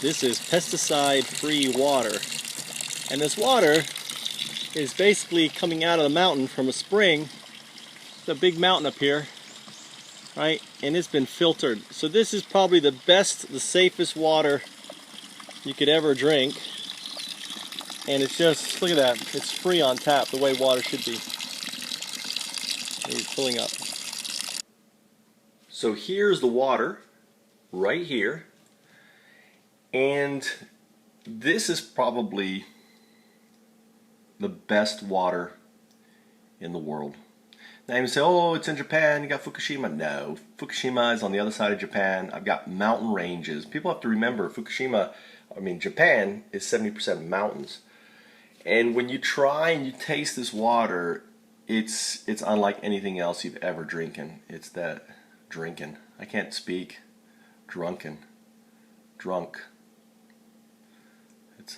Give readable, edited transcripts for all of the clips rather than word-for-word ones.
This is pesticide-free water. And this water is basically coming out of the mountain from a spring. It's a big mountain up here, right? And it's been filtered. So this is probably the best, the safest water you could ever drink. And it's just, look at that, it's free on tap, the way water should be. It's filling up. So here's the water, right here. And this is probably the best water in the world. Now you say, oh, it's in Japan, you got Fukushima. No, Fukushima is on the other side of Japan. I've got mountain ranges. People have to remember, Japan is 70% mountains. And when you try and you taste this water, it's unlike anything else you've ever drinking. It's that drinking. I can't speak. Drunk. It's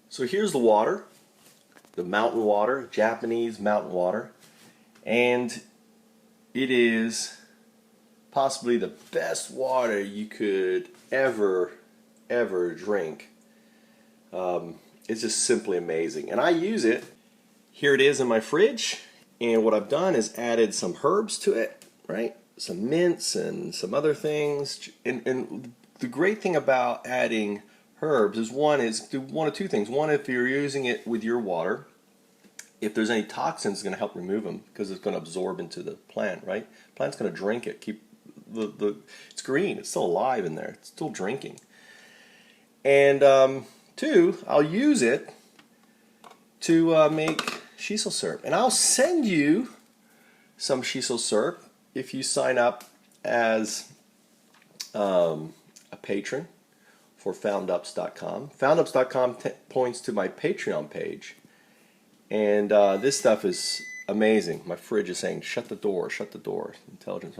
So here's the water, the mountain water, Japanese mountain water, and it is possibly the best water you could ever drink. It's just simply amazing, and I use it. Here it is in my fridge, and what I've done is added some herbs to it, right? Some mints and some other things. And the great thing about adding herbs is one of two things. One, if you're using it with your water, if there's any toxins, it's going to help remove them because it's going to absorb into the plant, right? The plant's going to drink it. It's green. It's still alive in there. It's still drinking. And two, I'll use it to make shiso syrup. And I'll send you some shiso syrup if you sign up as a patron for foundups.com. Foundups.com points to my Patreon page. And this stuff is amazing. My fridge is saying, shut the door, intelligence.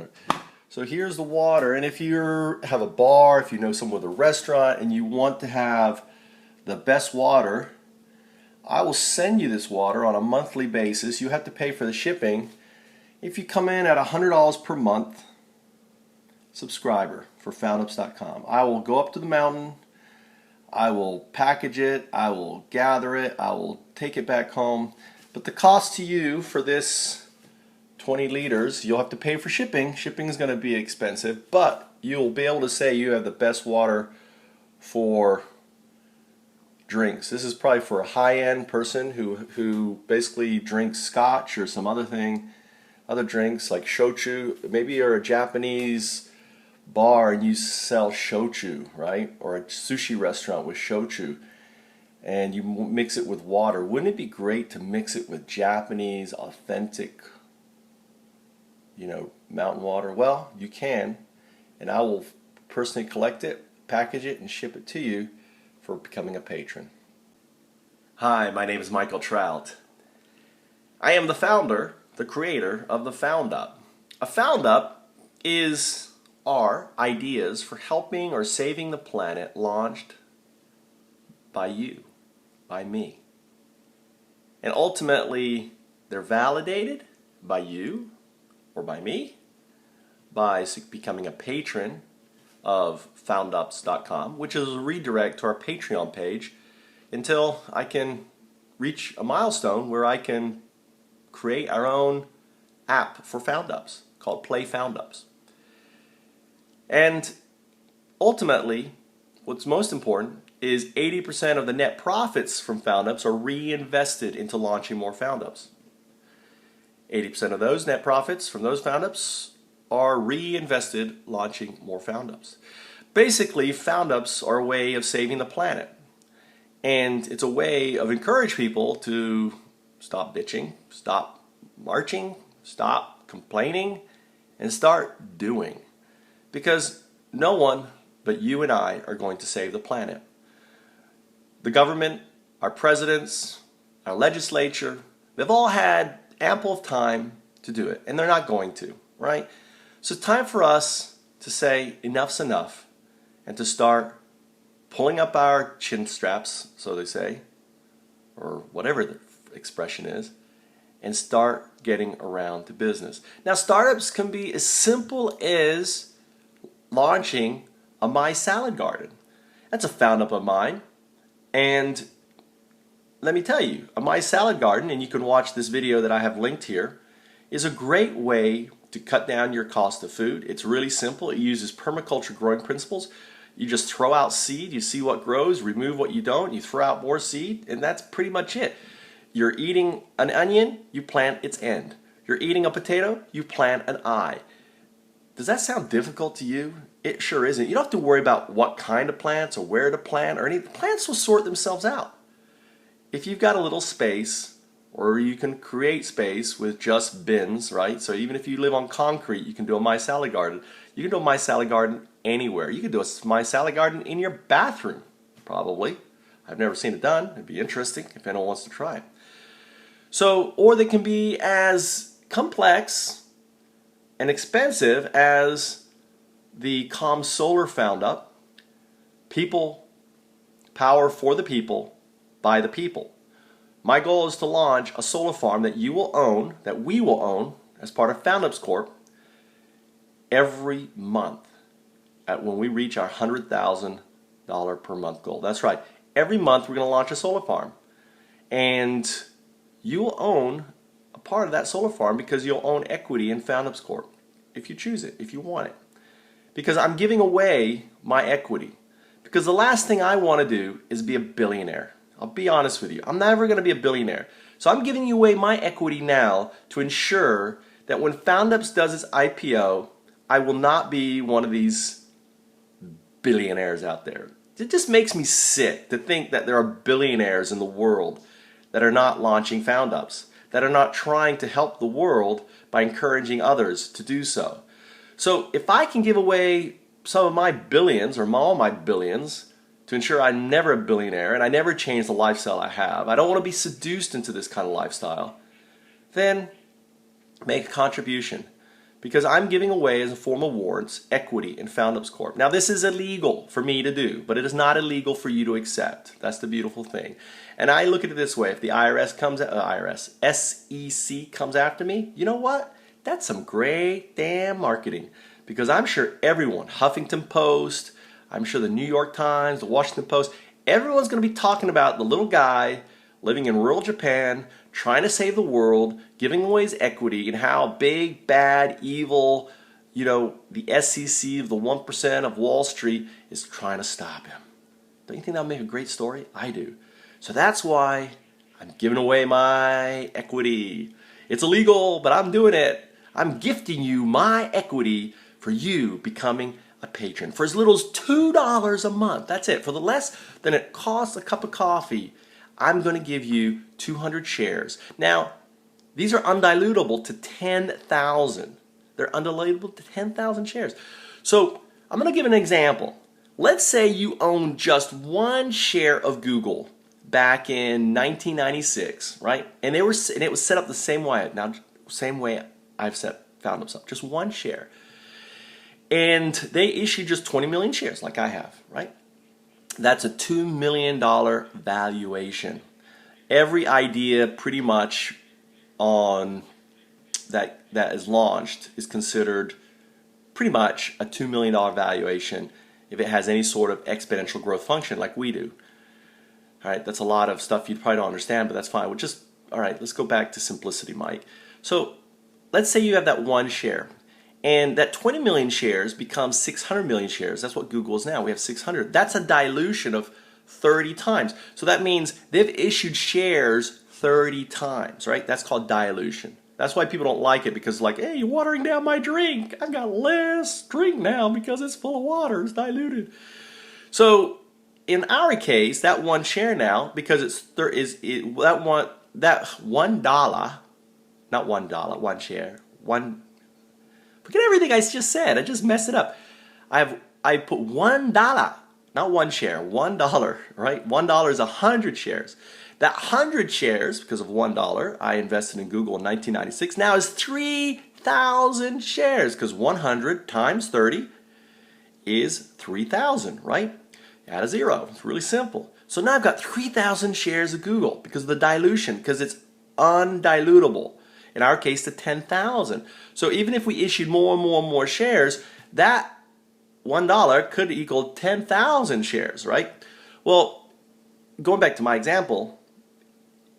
So here's the water, and if you have a bar, if you know someone with a restaurant, and you want to have the best water, I will send you this water on a monthly basis. You have to pay for the shipping. If you come in at $100 per month, subscriber for foundups.com. I will go up to the mountain, I will package it, I will gather it, I will take it back home. But the cost to you for this 20 liters, you'll have to pay for shipping. Shipping is going to be expensive, but you'll be able to say you have the best water for drinks. This is probably for a high-end person who basically drinks scotch or some other drinks like shochu. Maybe you're a Japanese bar and you sell shochu, right? Or a sushi restaurant with shochu, and you mix it with water. Wouldn't it be great to mix it with Japanese authentic, mountain water? Well, you can, and I will personally collect it, package it, and ship it to you for becoming a patron. Hi, my name is Michael Trout. I am the founder, the creator of the FoundUp. A FoundUp are ideas for helping or saving the planet launched by you, by me. And ultimately, they're validated by you or by me by becoming a patron of foundups.com, which is a redirect to our Patreon page until I can reach a milestone where I can create our own app for FoundUps called Play FoundUps. And ultimately, what's most important is 80% of the net profits from FoundUps are reinvested into launching more FoundUps. 80% of those net profits from those FoundUps are reinvested launching more FoundUps. Basically, FoundUps are a way of saving the planet. And it's a way of encouraging people to stop bitching, stop marching, stop complaining, and start doing. Because no one but you and I are going to save the planet. The government, our presidents, our legislature, they've all had ample time to do it, and they're not going to, right? So it's time for us to say enough's enough and to start pulling up our chin straps, so they say, or whatever the expression is, and start getting around to business. Now, startups can be as simple as launching a My Salad Garden. That's a found up of mine. And let me tell you, a My Salad Garden, and you can watch this video that I have linked here, is a great way to cut down your cost of food. It's really simple. It uses permaculture growing principles. You just throw out seed, you see what grows, remove what you don't, you throw out more seed, and that's pretty much it. You're eating an onion, you plant its end. You're eating a potato, you plant an eye. Does that sound difficult to you? It sure isn't. You don't have to worry about what kind of plants or where to plant or any. The plants will sort themselves out. If you've got a little space, or you can create space with just bins, right? So even if you live on concrete, you can do a My Salad Garden. You can do a My Salad Garden anywhere. You can do a My Salad Garden in your bathroom, probably. I've never seen it done. It'd be interesting if anyone wants to try it. So, or they can be as complex and expensive as the Calm Solar Found Up. People, power for the people, by the people. My goal is to launch a solar farm that you will own, that we will own as part of FoundUps Corp every month when we reach our $100,000 per month goal. That's right. Every month we're going to launch a solar farm. And you will own a part of that solar farm because you'll own equity in FoundUps Corp if you choose it, if you want it. Because I'm giving away my equity. Because the last thing I want to do is be a billionaire. I'll be honest with you. I'm never going to be a billionaire. So I'm giving you away my equity now to ensure that when FoundUps does its IPO, I will not be one of these billionaires out there. It just makes me sick to think that there are billionaires in the world that are not launching FoundUps, that are not trying to help the world by encouraging others to do so. So if I can give away some of my billions, or all my billions, to ensure I'm never a billionaire and I never change the lifestyle I have, I don't want to be seduced into this kind of lifestyle, then make a contribution. Because I'm giving away as a form of warrants equity in FoundUps Corp. Now this is illegal for me to do, but it is not illegal for you to accept. That's the beautiful thing. And I look at it this way: if the SEC comes after me, you know what? That's some great damn marketing. Because I'm sure everyone, Huffington Post, I'm sure the New York Times, the Washington Post, everyone's going to be talking about the little guy living in rural Japan, trying to save the world, giving away his equity, and how big, bad, evil, the SEC of the 1% of Wall Street is trying to stop him. Don't you think that would make a great story? I do. So that's why I'm giving away my equity. It's illegal, but I'm doing it. I'm gifting you my equity for you becoming a patron. For as little as $2 a month. That's it. For the less than it costs a cup of coffee, I'm going to give you 200 shares. Now, these are undilutable to 10,000. They're undilutable to 10,000 shares. So I'm going to give an example. Let's say you own just one share of Google back in 1996, right? And it was set up the same way. Now, same way I've set FoundUps up. Just one share. And they issued just 20 million shares like I have, right? That's a $2 million valuation. Every idea pretty much on that is launched is considered pretty much a $2 million valuation if it has any sort of exponential growth function like we do. All right, that's a lot of stuff you probably don't understand, but that's fine. All right, let's go back to simplicity, Mike. So let's say you have that one share. And that 20 million shares becomes 600 million shares. That's what Google is now. We have 600. That's a dilution of 30 times. So that means they've issued shares 30 times, right? That's called dilution. That's why people don't like it, because like, hey, you're watering down my drink. I've got less drink now because it's full of water. It's diluted. So in our case, that one share now, because one share, forget everything I just said. I just messed it up. I put $1, not one share, $1, right? $1 is 100 shares. That 100 shares, because of $1, I invested in Google in 1996, now is 3,000 shares, because 100 times 30 is 3,000, right? Add a zero. It's really simple. So now I've got 3,000 shares of Google because of the dilution, because it's undilutable. In our case, to 10,000. So even if we issued more and more and more shares, that $1 could equal 10,000 shares, right? Well, going back to my example,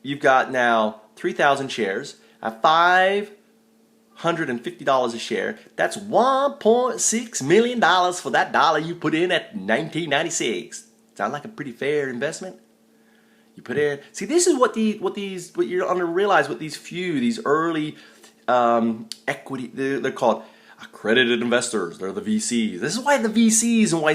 you've got now 3,000 shares at $550 a share. That's $1.6 million for that dollar you put in at 1996. Sound like a pretty fair investment? You put in. See, this is what you're going to realize with these early equity. They're called accredited investors. They're the VCs. This is why the VCs and why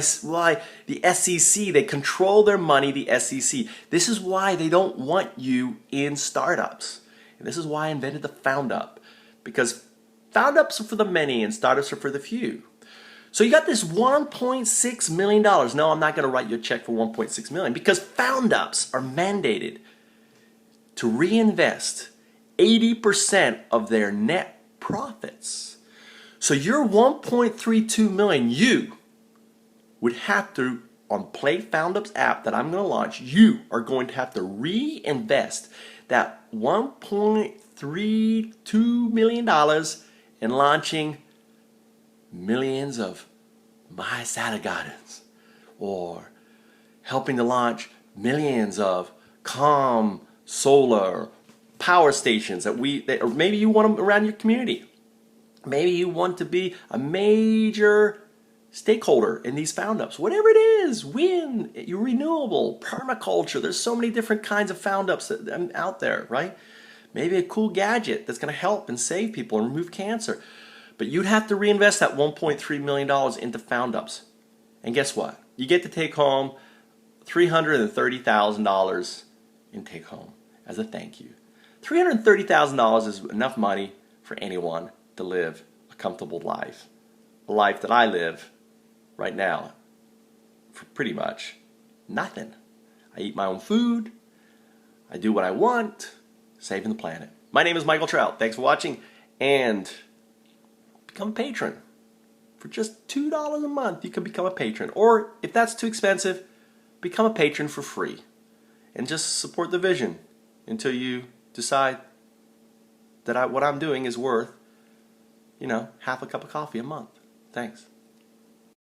the SEC, they control their money, the SEC. This is why they don't want you in startups. And this is why I invented the Found Up. Because Found Ups are for the many and startups are for the few. So you got this $1.6 million. No, I'm not going to write you a check for $1.6 million because Found Ups are mandated to reinvest 80% of their net profits. So your $1.32 million, you would have to, on Play Found Up's app that I'm going to launch, you are going to have to reinvest that $1.32 million in launching millions of My Salad Gardens, or helping to launch millions of Calm solar power stations or maybe you want them around your community. Maybe you want to be a major stakeholder in these Found Ups. Whatever it is, wind, renewable, permaculture. There's so many different kinds of Found Ups out there, right? Maybe a cool gadget that's going to help and save people and remove cancer. But you'd have to reinvest that $1.3 million into Found Ups. And guess what? You get to take home $330,000 in take home as a thank you. $330,000 is enough money for anyone to live a comfortable life. A life that I live right now for pretty much nothing. I eat my own food. I do what I want, saving the planet. My name is Michael Trout. Thanks for watching, and become a patron. For just $2 a month, you can become a patron. Or if that's too expensive, become a patron for free. And just support the vision until you decide that what I'm doing is worth, half a cup of coffee a month. Thanks.